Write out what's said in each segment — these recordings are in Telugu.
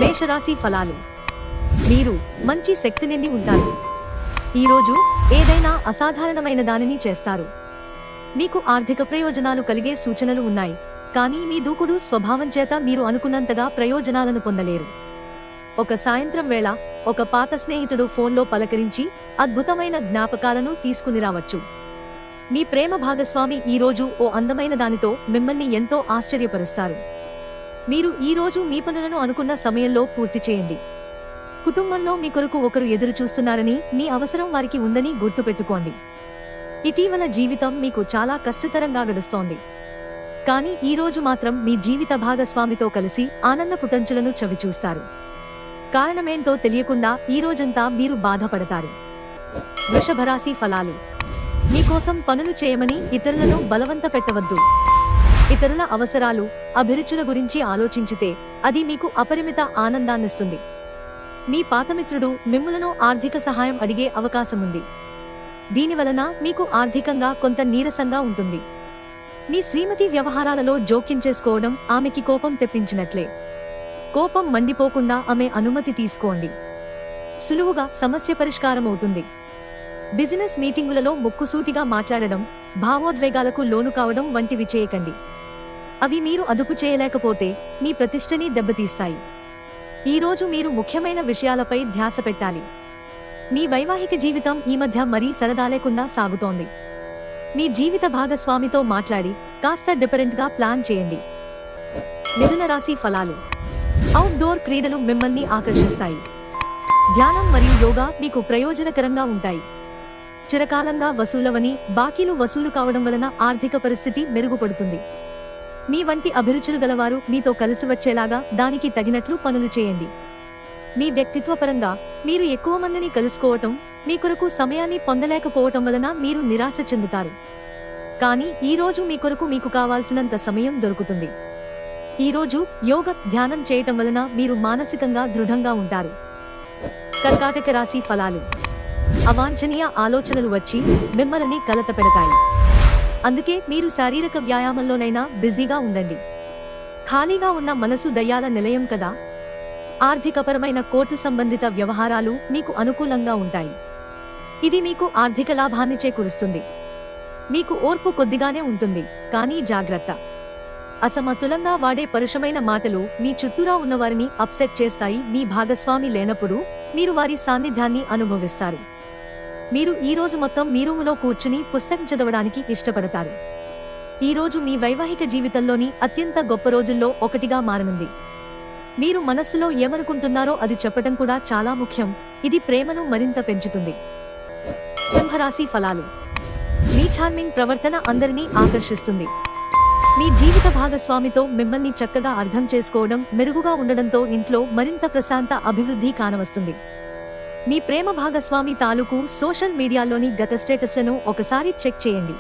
మేషరాశి ఫలాలు. మీరు మంచి శక్తి నిండి ఉంటారు. ఈరోజు ఏదైనా అసాధారణమైన దానిని చేస్తారు. మీకు ఆర్థిక ప్రయోజనాలు కలిగే సూచనలు ఉన్నాయి, కానీ మీ దూకుడు స్వభావం చేత మీరు అనుకున్నంతగా ప్రయోజనాలను పొందలేరు. ఒక సాయంత్రం వేళ ఒక పాత స్నేహితుడు ఫోన్లో పలకరించి అద్భుతమైన జ్ఞాపకాలను తీసుకుని రావచ్చు. మీ ప్రేమ భాగస్వామి ఈరోజు ఓ అందమైన దానితో మిమ్మల్ని ఎంతో ఆశ్చర్యపరుస్తారు. మీరు ఈరోజు మీ పనులను అనుకున్న సమయంలో పూర్తి చేయండి. కుటుంబంలో మీ కొరకు ఒకరు ఎదురు చూస్తున్నారని, మీ అవసరం వారికి ఉందని గుర్తుపెట్టుకోండి. ఇటీవల జీవితం మీకు చాలా కష్టతరంగా గడుస్తోంది, కానీ ఈరోజు మాత్రం మీ జీవిత భాగస్వామితో కలిసి ఆనందపు టంచులను చవిచూస్తారు. కారణమేంటో తెలియకుండా ఈ రోజంతా మీరు బాధపడతారు. వృషభరాశి ఫలాలు. మీకోసం పనులు చేయమని ఇతరులను బలవంత పెట్టవద్దు. ఇతరుల అవసరాలు, అభిరుచుల గురించి ఆలోచించితే అది మీకు అపరిమిత ఆనందాన్నిస్తుంది. మీ పాతమిత్రుడు మిమ్ములను ఆర్థిక సహాయం అడిగే అవకాశముంది. దీనివలన మీకు ఆర్థికంగా కొంత నీరసంగా ఉంటుంది. మీ శ్రీమతి వ్యవహారాలలో జోక్యం చేసుకోవడం ఆమెకి కోపం తెప్పించినట్లే. కోపం మండిపోకుండా ఆమె అనుమతి తీసుకోండి. సులువుగా సమస్య పరిష్కారమవుతుంది. బిజినెస్ మీటింగులలో ముక్కుసూటిగా మాట్లాడడం, భావోద్వేగాలకు లోను కావడం వంటివి చేయకండి. అవి మీరు అదుపు చేయలేకపోతే మీ ప్రతిష్టని దెబ్బతీస్తాయి. ఈరోజు మీరు ముఖ్యమైన విషయాలపై ధ్యాస పెట్టాలి. మీ వైవాహిక జీవితం ఈ మధ్య మరీ సరదా లేకుండా సాగుతోంది. మీ జీవిత భాగస్వామితో మాట్లాడి కాస్త డిఫరెంట్గా ప్లాన్ చేయండి. మిథున రాశి ఫలాలు. అవుట్డోర్ క్రీడలు మిమ్మల్ని ఆకర్షిస్తాయి. ధ్యానం మరియు యోగా మీకు ప్రయోజనకరంగా ఉంటాయి. చిరకాలంగా వసూలవని బాకీలు వసూలు కావడం వలన ఆర్థిక పరిస్థితి మెరుగుపడుతుంది. మీ వంటి అభిరుచులు గలవారు మీతో కలిసి వచ్చేలాగా దానికి తగినట్లు పనులు చేయండి. మీ వ్యక్తిత్వపరంగా మీరు ఎక్కువ మందిని కలుసుకోవటం, మీ కొరకు సమయాన్ని పొందలేకపోవటం వలన మీరు నిరాశ చెందుతారు. కానీ ఈరోజు మీ కొరకు మీకు కావాల్సినంత సమయం దొరుకుతుంది. ఈరోజు యోగ ధ్యానం చేయటం వలన మీరు మానసికంగా దృఢంగా ఉంటారు. కర్కాటక రాశి ఫలాలు. అవాంఛనీయ ఆలోచనలు వచ్చి మిమ్మల్ని కలతపెడతాయి. అందుకే మీరు శారీరక వ్యాయామంలోనైనా బిజీగా ఉండండి. ఖాళీగా ఉన్న మనసు దయ్యాల నిలయం కదా. ఆర్థికపరమైన కోర్టు సంబంధిత వ్యవహారాలు మీకు అనుకూలంగా ఉంటాయి. ఇది మీకు ఆర్థిక లాభాన్ని చేకూరుస్తుంది. మీకు ఓర్పు కొద్దిగానే ఉంటుంది, కానీ జాగ్రత్త. అసమతులంగా వాడే పరుషమైన మాటలు మీ చుట్టూరా ఉన్నవారిని అప్సెట్ చేస్తాయి. మీ భాగస్వామి లేనప్పుడు మీరు వారి సాన్నిధ్యాన్ని అనుభవిస్తారు. మీరు ఈ రోజు మొత్తం మీ రూములో కూర్చుని పుస్తకం చదవడానికి ఇష్టపడతారు. ఈరోజు మీ వైవాహిక జీవితంలోని అత్యంత గొప్ప రోజుల్లో ఒకటిగా మారనుంది. మీరు మనస్సులో ఏమనుకుంటున్నారో అది చెప్పటం కూడా చాలా ముఖ్యం. ఇది ప్రేమను మరింత పెంచుతుంది. సింహరాశి ఫలాలు. మీ చార్మింగ్ ప్రవర్తన అందరినీ ఆకర్షిస్తుంది. మీ జీవిత భాగస్వామితో మిమ్మల్ని చక్కగా అర్థం చేసుకోవడం, మెరుగుగా ఉండడంతో ఇంట్లో మరింత ప్రశాంత అభివృద్ధి కానవస్తుంది. మీ ప్రేమ భాగస్వామి తాలూకు సోషల్ మీడియాలోని గత స్టేటస్లను ఒకసారి చెక్ చేయండి.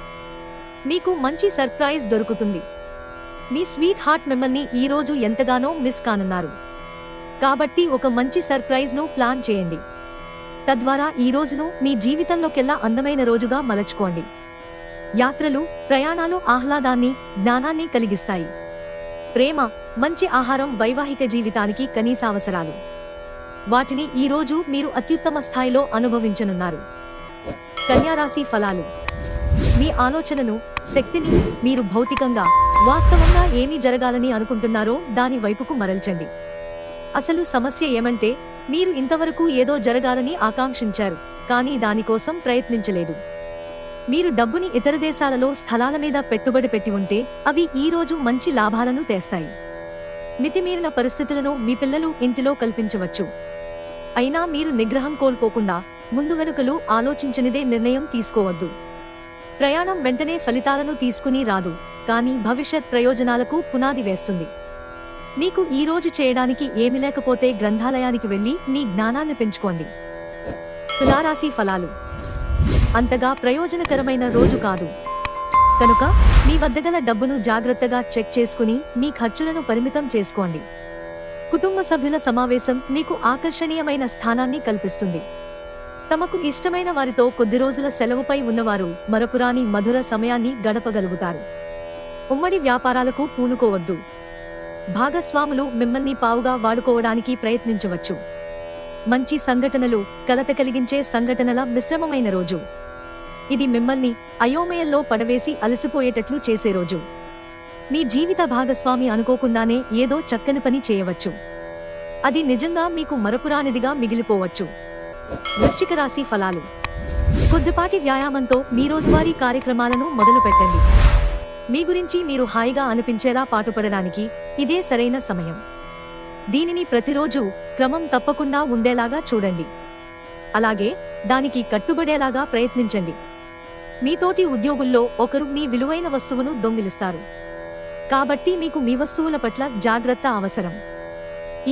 మీకు మంచి సర్ప్రైజ్ దొరుకుతుంది. మీ స్వీట్ హార్ట్ మిమ్మల్ని ఈరోజు ఎంతగానో మిస్ కానున్నారు. కాబట్టి ఒక మంచి సర్ప్రైజ్ను ప్లాన్ చేయండి. తద్వారా ఈ రోజును మీ జీవితంలోకెల్లా అందమైన రోజుగా మలచుకోండి. యాత్రలు, ప్రయాణాలు ఆహ్లాదాన్ని, జ్ఞానాన్ని కలిగిస్తాయి. ప్రేమ, మంచి ఆహారం వైవాహిక జీవితానికి కనీసావసరాలు. వాటిని ఈరోజు మీరు అత్యుత్తమ స్థాయిలో అనుభవించనున్నారు. కన్యారాశి ఫలాలు. మీ ఆలోచనను, శక్తిని మీరు భౌతికంగా, వాస్తవంగా ఏమి జరగాలని అనుకుంటున్నారో దాని వైపుకు మరల్చండి. అసలు సమస్య ఏమంటే, మీరు ఇంతవరకు ఏదో జరగాలని ఆకాంక్షించారు, కానీ దానికోసం ప్రయత్నించలేదు. మీరు డబ్బుని ఇతర దేశాలలో స్థలాల మీద పెట్టుబడి పెట్టి ఉంటే అవి ఈరోజు మంచి లాభాలను తెస్తాయి. మితిమీరిన పరిస్థితులను మీ పిల్లలు ఇంటిలో కల్పించవచ్చు. అయినా మీరు నిగ్రహం కోల్పోకుండా ముందు వెనుకలు ఆలోచించనిదే నిర్ణయం తీసుకోవద్దు. ప్రయాణం వెంటనే ఫలితాలను తీసుకుని రాదు, కానీ భవిష్యత్ ప్రయోజనాలకు పునాది వేస్తుంది. మీకు ఈరోజు చేయడానికి ఏమి లేకపోతే గ్రంథాలయానికి వెళ్లి మీ జ్ఞానాన్ని పెంచుకోండి. తులారాశి ఫలాలు. అంతగా ప్రయోజనకరమైన రోజు కాదు కనుక మీ వద్దగల డబ్బును జాగ్రత్తగా చెక్ చేసుకుని మీ ఖర్చులను పరిమితం చేసుకోండి. కుటుంబ సభ్యుల సమావేశం మీకు ఆకర్షణీయమైన స్థానాన్ని కల్పిస్తుంది. తమకు ఇష్టమైన వారితో కొద్ది రోజుల సెలవుపై ఉన్నవారు మరపురాని మధుర సమయాన్ని గడపగలుగుతారు. ఉమ్మడి వ్యాపారాలకు పూనుకోవద్దు. భాగస్వాములు మిమ్మల్ని పావుగా వాడుకోవడానికి ప్రయత్నించవచ్చు. మంచి సంఘటనలు, కలత కలిగించే సంఘటనల మిశ్రమమైన రోజు. ఇది మిమ్మల్ని అయోమయంలో పడవేసి అలసిపోయేటట్లు చేసే రోజు. మీ జీవిత భాగస్వామి అనుకోకుండానే ఏదో చక్కని పని చేయవచ్చు. అది నిజంగా మీకు మరపురానిదిగా మిగిలిపోవచ్చు. వృశ్చిక రాశి ఫలాలు. కొద్దిపాటి వ్యాయామంతో మీ రోజువారీ కార్యక్రమాలను మొదలు పెట్టండి. మీ గురించి మీరు హాయిగా అనిపించేలా పాటుపడడానికి ఇదే సరైన సమయం. దీనిని ప్రతిరోజు క్రమం తప్పకుండా ఉండేలాగా చూడండి. అలాగే దానికి కట్టుబడేలాగా ప్రయత్నించండి. మీతోటి ఉద్యోగుల్లో ఒకరు మీ విలువైన వస్తువును దొంగిలిస్తారు. కాబట్టి మీకు మీ వస్తువుల పట్ల జాగ్రత్త అవసరం.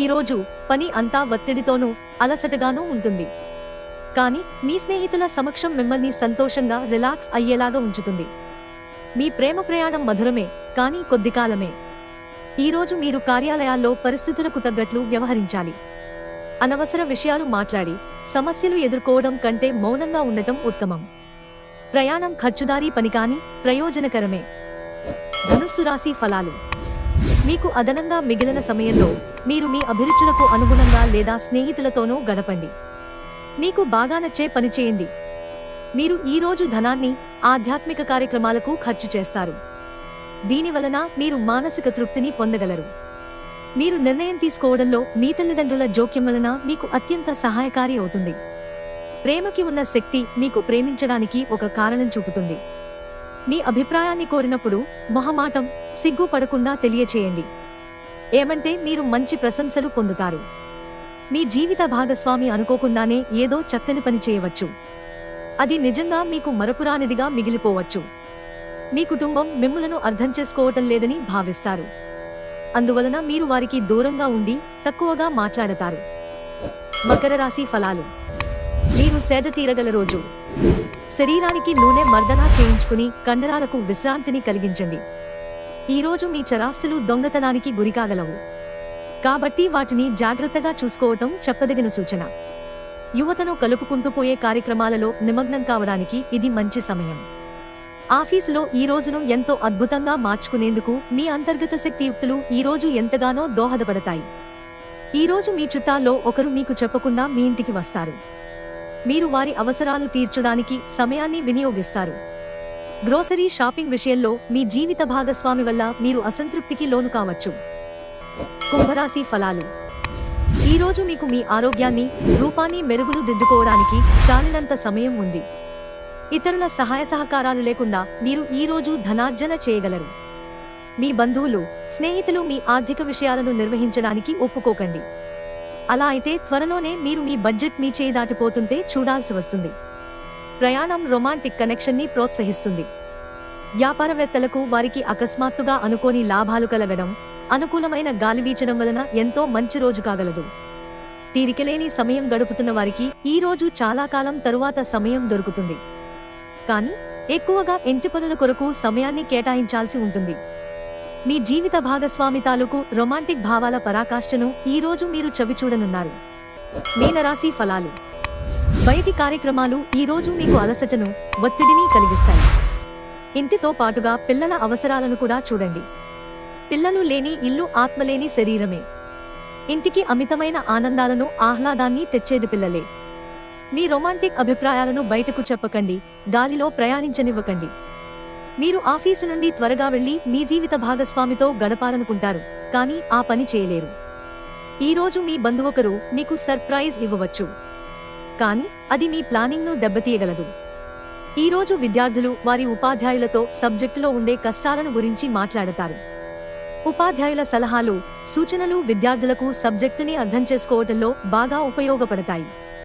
ఈరోజు పని అంతా ఒత్తిడితోనూ అలసటగానూ ఉంటుంది. కానీ మీ స్నేహితుల సమక్షం మిమ్మల్ని సంతోషంగా రిలాక్స్ అయ్యేలాగా ఉంచుతుంది. మీ ప్రేమ ప్రయాణం మధురమే, కానీ కొద్దికాలమే. ఈరోజు మీరు కార్యాలయాల్లో పరిస్థితులకు తగ్గట్లు వ్యవహరించాలి. అనవసర విషయాలు మాట్లాడి సమస్యలు ఎదుర్కోవడం కంటే మౌనంగా ఉండటం ఉత్తమం. ప్రయాణం ఖర్చుదారీ పని కానీ ప్రయోజనకరమే. ధనుస్సు రాశి ఫలాలు. మీకు అదనంగా మిగిలిన సమయంలో మీరు మీ అభిరుచులకు అనుగుణంగా లేదా స్నేహితులతోనూ గడపండి. మీకు బాగా నచ్చే పని చేయండి. మీరు ఈరోజు ధనాన్ని ఆధ్యాత్మిక కార్యక్రమాలకు ఖర్చు చేస్తారు. దీనివలన మీరు మానసిక తృప్తిని పొందగలరు. మీరు నిర్ణయం తీసుకోవడంలో మీ తల్లిదండ్రుల జోక్యం వలన మీకు అత్యంత సహాయకారి అవుతుంది. ప్రేమకి ఉన్న శక్తి మీకు ప్రేమించడానికి ఒక కారణం చూపుతుంది. మీ అభిప్రాయాన్ని కోరినప్పుడు మొహమాటం, సిగ్గుపడకుండా తెలియచేయండి. ఏమంటే మీరు మంచి ప్రశంసలు పొందుతారు. మీ జీవిత భాగస్వామి అనుకోకుండానే ఏదో చక్కని పని చేయవచ్చు. అది నిజంగా మీకు మరపురానిదిగా మిగిలిపోవచ్చు. మీ కుటుంబం మిమ్ములను అర్థం చేసుకోవటం లేదని భావిస్తారు. అందువలన మీరు వారికి దూరంగా ఉండి తక్కువగా మాట్లాడతారు. మకర రాశి ఫలాలు. మీరు సేద తీరగల రోజు. శరీరానికి నూనె మర్దన చేయించుకుని కండరాలకు విశ్రాంతిని కలిగించండి. ఈరోజు మీ చరాస్తులు దొంగతనానికి గురికాగలవు. కాబట్టి వాటిని జాగ్రత్తగా చూసుకోవటం చెప్పదగిన సూచన. యువతను కలుపుకుంటూ పోయే కార్యక్రమాలలో నిమగ్నం కావడానికి ఇది మంచి సమయం. ఆఫీసులో ఈ రోజును ఎంతో అద్భుతంగా మార్చుకునేందుకు మీ అంతర్గత శక్తియుక్తులు ఈరోజు ఎంతగానో దోహదపడతాయి. ఈరోజు మీ చుట్టాల్లో ఒకరు మీకు చెప్పకుండా మీ ఇంటికి వస్తారు. మీరు వారి అవసరాలు తీర్చడానికి సమయాన్ని వినియోగిస్తారు. గ్రోసరీ షాపింగ్ విషయంలో మీ జీవిత భాగస్వామి వల్ల మీరు అసంతృప్తికి లోను కావచ్చు. కుంభరాశి ఫలాలు. ఈరోజు మీకు మీ ఆరోగ్యాన్ని, రూపాన్ని మెరుగులు దిద్దుకోవడానికి చాలినంత సమయం ఉంది. ఇతరుల సహాయ సహకారాలు లేకుండా మీరు ఈరోజు ధనార్జన చేయగలరు. మీ బంధువులు, స్నేహితులు మీ ఆర్థిక విషయాలను నిర్వహించడానికి ఒప్పుకోకండి. అలా అయితే త్వరలోనే మీరు మీ బడ్జెట్ మీ చేయి దాటిపోతుంటే చూడాల్సి వస్తుంది. ప్రయాణం రొమాంటిక్ కనెక్షన్ని ప్రోత్సహిస్తుంది. వ్యాపారవేత్తలకు వారికి అకస్మాత్తుగా అనుకోని లాభాలు కలగడం, అనుకూలమైన గాలి వీచడం వలన ఎంతో మంచి రోజు కాగలదు. తీరికలేని సమయం గడుపుతున్న వారికి ఈ రోజు చాలా కాలం తరువాత సమయం దొరుకుతుంది. కానీ ఎక్కువగా ఇంటి పనుల కొరకు సమయాన్ని కేటాయించాల్సి ఉంటుంది. మీ జీవిత భాగస్వామి తాలూకు రొమాంటిక్ భావాల పరాకాష్ఠను ఈ రోజు మీరు చవిచూడనున్నారు. మీనరాశి ఫలాలు. బయటి కార్యక్రమాలు ఈ రోజు మీకు అలసటను, ఒత్తిడిని కలిగిస్తాయి. ఇంటితో పాటుగా పిల్లల అవసరాలను కూడా చూడండి. పిల్లలు లేని ఇల్లు ఆత్మలేని శరీరమే. ఇంటికి అమితమైన ఆనందాలను, ఆహ్లాదాన్ని తెచ్చేది పిల్లలే. మీ రొమాంటిక్ అభిప్రాయాలను బయటకు చెప్పకండి, గాలిలో ప్రయాణించనివ్వకండి. మీరు ఆఫీసు నుండి త్వరగా వెళ్లి మీ జీవిత భాగస్వామితో గడపాలనుకుంటారు, కానీ ఆ పని చేయలేరు. ఈరోజు మీ బంధువొకరు మీకు సర్ప్రైజ్ ఇవ్వవచ్చు, కానీ అది మీ ప్లానింగ్ను దెబ్బతీయగలదు. ఈరోజు విద్యార్థులు వారి ఉపాధ్యాయులతో సబ్జెక్టులో ఉండే కష్టాలను గురించి మాట్లాడతారు. ఉపాధ్యాయుల సలహాలు, సూచనలు విద్యార్థులకు సబ్జెక్టుని అర్థం చేసుకోవటంలో బాగా ఉపయోగపడతాయి.